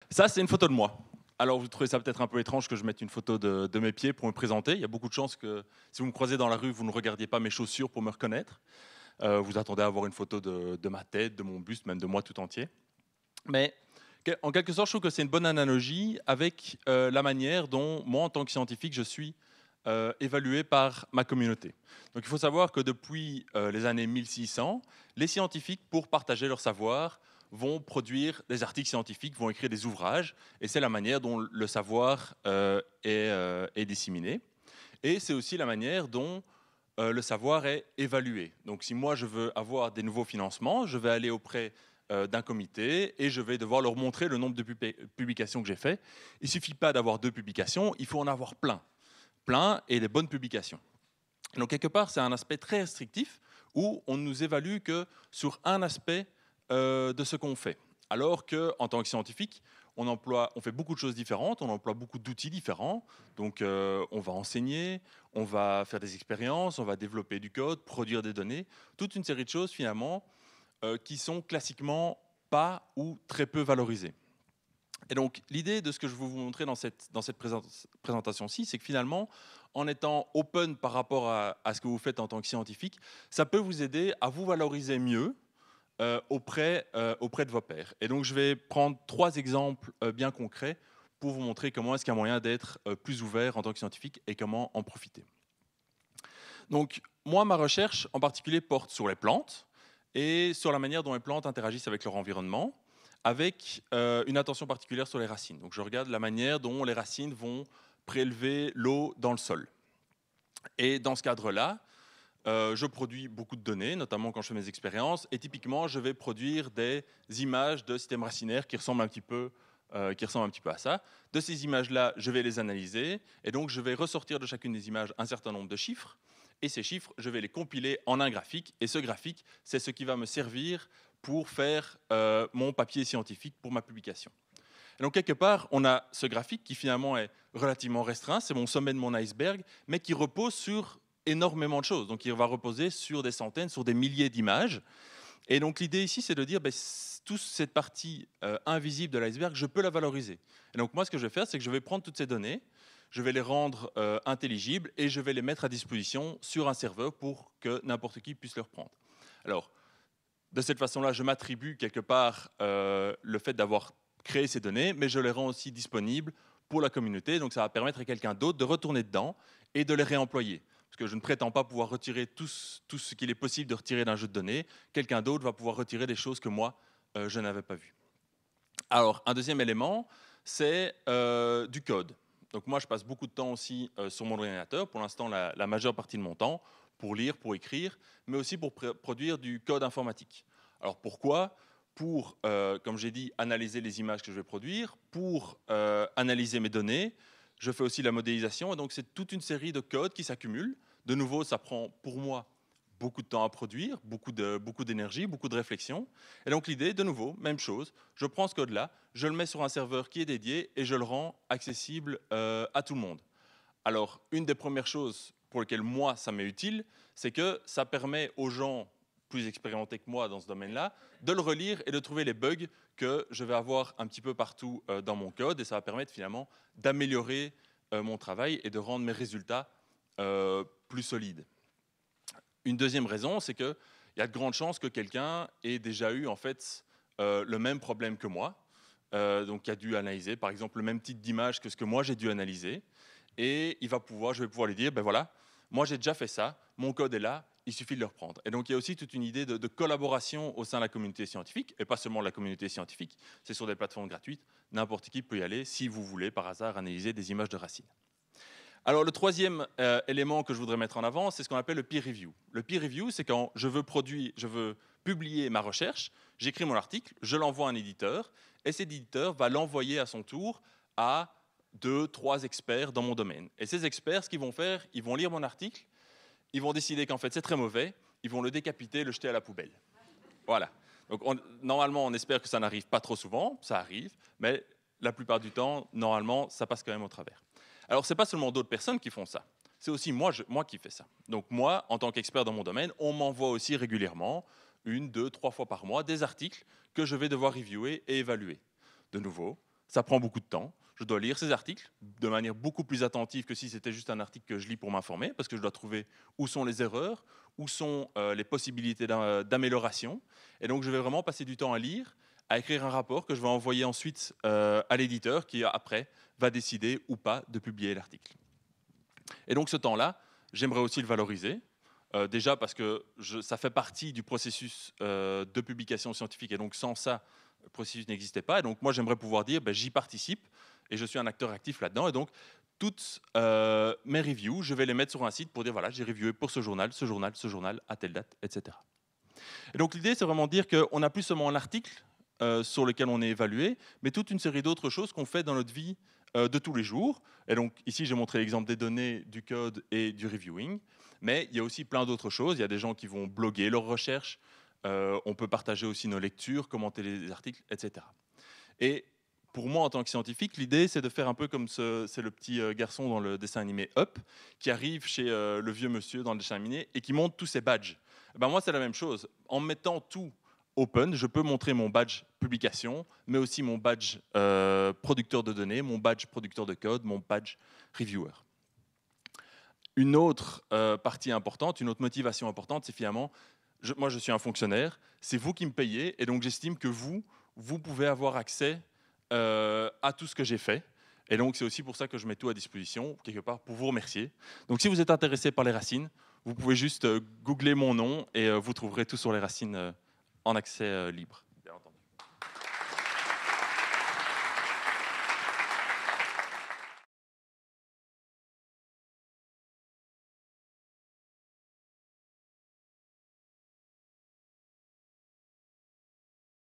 Ça, c'est une photo de moi. Alors, vous trouvez ça peut-être un peu étrange que je mette une photo de mes pieds pour me présenter. Il y a beaucoup de chances que si vous me croisez dans la rue, vous ne regardiez pas mes chaussures pour me reconnaître. Vous attendez à avoir une photo de ma tête, de mon buste, même de moi tout entier. Mais en quelque sorte, je trouve que c'est une bonne analogie avec la manière dont moi, en tant que scientifique, je suis évalué par ma communauté. Donc il faut savoir que depuis les années 1600, les scientifiques, pour partager leur savoir, vont produire des articles scientifiques, vont écrire des ouvrages, et c'est la manière dont le savoir est disséminé. Et c'est aussi la manière dont le savoir est évalué. Donc si moi je veux avoir des nouveaux financements, je vais aller auprès d'un comité et je vais devoir leur montrer le nombre de publications que j'ai fait. Il ne suffit pas d'avoir 2 publications, il faut en avoir plein. Plein et des bonnes publications. Donc quelque part, c'est un aspect très restrictif où on ne nous évalue que sur un aspect de ce qu'on fait. Alors qu'en tant que scientifique, on fait beaucoup de choses différentes, on emploie beaucoup d'outils différents. Donc on va enseigner, on va faire des expériences, on va développer du code, produire des données, toute une série de choses finalement qui sont classiquement pas ou très peu valorisées. Et donc, l'idée de ce que je veux vous montrer dans cette présentation-ci, c'est que finalement, en étant open par rapport à ce que vous faites en tant que scientifique, ça peut vous aider à vous valoriser mieux auprès de vos pairs. Et donc, je vais prendre 3 exemples bien concrets pour vous montrer comment est-ce qu'il y a moyen d'être plus ouvert en tant que scientifique et comment en profiter. Donc, moi, ma recherche en particulier porte sur les plantes et sur la manière dont les plantes interagissent avec leur environnement, avec une attention particulière sur les racines. Donc, je regarde la manière dont les racines vont prélever l'eau dans le sol. Et dans ce cadre-là, je produis beaucoup de données, notamment quand je fais mes expériences. Et typiquement, je vais produire des images de systèmes racinaires qui ressemblent un petit peu à ça. De ces images-là, je vais les analyser. Et donc, je vais ressortir de chacune des images un certain nombre de chiffres. Et ces chiffres, je vais les compiler en un graphique. Et ce graphique, c'est ce qui va me servir pour faire mon papier scientifique pour ma publication. Et donc, quelque part, on a ce graphique qui finalement est relativement restreint. C'est mon sommet de mon iceberg, mais qui repose sur énormément de choses. Donc, il va reposer sur des centaines, sur des milliers d'images. Et donc, l'idée ici, c'est de dire, toute cette partie invisible de l'iceberg, je peux la valoriser. Et donc, moi, ce que je vais faire, c'est que je vais prendre toutes ces données, je vais les rendre intelligibles et je vais les mettre à disposition sur un serveur pour que n'importe qui puisse les reprendre. Alors, de cette façon-là, je m'attribue quelque part le fait d'avoir créé ces données, mais je les rends aussi disponibles pour la communauté. Donc, ça va permettre à quelqu'un d'autre de retourner dedans et de les réemployer. Parce que je ne prétends pas pouvoir retirer tout ce qu'il est possible de retirer d'un jeu de données. Quelqu'un d'autre va pouvoir retirer des choses que moi, je n'avais pas vues. Alors, un deuxième élément, c'est du code. Donc moi, je passe beaucoup de temps aussi sur mon ordinateur, pour l'instant la majeure partie de mon temps, pour lire, pour écrire, mais aussi pour produire du code informatique. Alors pourquoi ? Pour, comme j'ai dit, analyser les images que je vais produire, pour analyser mes données. Je fais aussi la modélisation, et donc c'est toute une série de codes qui s'accumulent. De nouveau, ça prend pour moi beaucoup de temps à produire, beaucoup d'énergie, beaucoup de réflexion. Et donc l'idée, de nouveau, même chose, je prends ce code-là, je le mets sur un serveur qui est dédié et je le rends accessible à tout le monde. Alors, une des premières choses pour lesquelles moi, ça m'est utile, c'est que ça permet aux gens plus expérimentés que moi dans ce domaine-là de le relire et de trouver les bugs que je vais avoir un petit peu partout dans mon code, et ça va permettre finalement d'améliorer mon travail et de rendre mes résultats plus solides. Une deuxième raison, c'est qu'il y a de grandes chances que quelqu'un ait déjà eu en fait le même problème que moi, donc qui a dû analyser par exemple le même type d'image que ce que moi j'ai dû analyser, et je vais pouvoir lui dire, ben voilà, moi j'ai déjà fait ça, mon code est là, il suffit de le reprendre. Et donc il y a aussi toute une idée de collaboration au sein de la communauté scientifique, et pas seulement la communauté scientifique, c'est sur des plateformes gratuites, n'importe qui peut y aller si vous voulez par hasard analyser des images de racines. Alors le troisième élément que je voudrais mettre en avant, c'est ce qu'on appelle le peer review. Le peer review, c'est quand je veux publier ma recherche, j'écris mon article, je l'envoie à un éditeur, et cet éditeur va l'envoyer à son tour à 2, 3 experts dans mon domaine. Et ces experts, ce qu'ils vont faire, ils vont lire mon article, ils vont décider qu'en fait c'est très mauvais, ils vont le décapiter, le jeter à la poubelle. Voilà. Donc normalement, on espère que ça n'arrive pas trop souvent, ça arrive, mais la plupart du temps, normalement, ça passe quand même au travers. Alors, ce n'est pas seulement d'autres personnes qui font ça, c'est aussi moi qui fais ça. Donc moi, en tant qu'expert dans mon domaine, on m'envoie aussi régulièrement, 1, 2, 3 fois par mois, des articles que je vais devoir reviewer et évaluer. De nouveau, ça prend beaucoup de temps. Je dois lire ces articles de manière beaucoup plus attentive que si c'était juste un article que je lis pour m'informer, parce que je dois trouver où sont les erreurs, où sont les possibilités d'amélioration. Et donc, je vais vraiment passer du temps à lire, à écrire un rapport que je vais envoyer ensuite à l'éditeur qui, après, va décider ou pas de publier l'article. Et donc, ce temps-là, j'aimerais aussi le valoriser. Déjà parce que ça fait partie du processus de publication scientifique. Et donc, sans ça, le processus n'existait pas. Et donc, moi, j'aimerais pouvoir dire, j'y participe et je suis un acteur actif là-dedans. Et donc, toutes mes reviews, je vais les mettre sur un site pour dire, voilà, j'ai reviewé pour ce journal, à telle date, etc. Et donc, l'idée, c'est vraiment de dire qu'on n'a plus seulement l'article sur lequel on est évalué, mais toute une série d'autres choses qu'on fait dans notre vie de tous les jours. Et donc, ici, j'ai montré l'exemple des données, du code et du reviewing. Mais il y a aussi plein d'autres choses. Il y a des gens qui vont bloguer leurs recherches. On peut partager aussi nos lectures, commenter les articles, etc. Et pour moi, en tant que scientifique, l'idée, c'est de faire un peu comme c'est le petit garçon dans le dessin animé Up, qui arrive chez le vieux monsieur dans le dessin animé et qui montre tous ses badges. Ben moi, c'est la même chose. En mettant tout open, je peux montrer mon badge publication, mais aussi mon badge producteur de données, mon badge producteur de code, mon badge reviewer. Une autre partie importante, une autre motivation importante, c'est finalement, moi je suis un fonctionnaire, c'est vous qui me payez, et donc j'estime que vous pouvez avoir accès à tout ce que j'ai fait. Et donc c'est aussi pour ça que je mets tout à disposition, quelque part, pour vous remercier. Donc si vous êtes intéressé par les racines, vous pouvez juste googler mon nom et vous trouverez tout sur les racines en accès libre.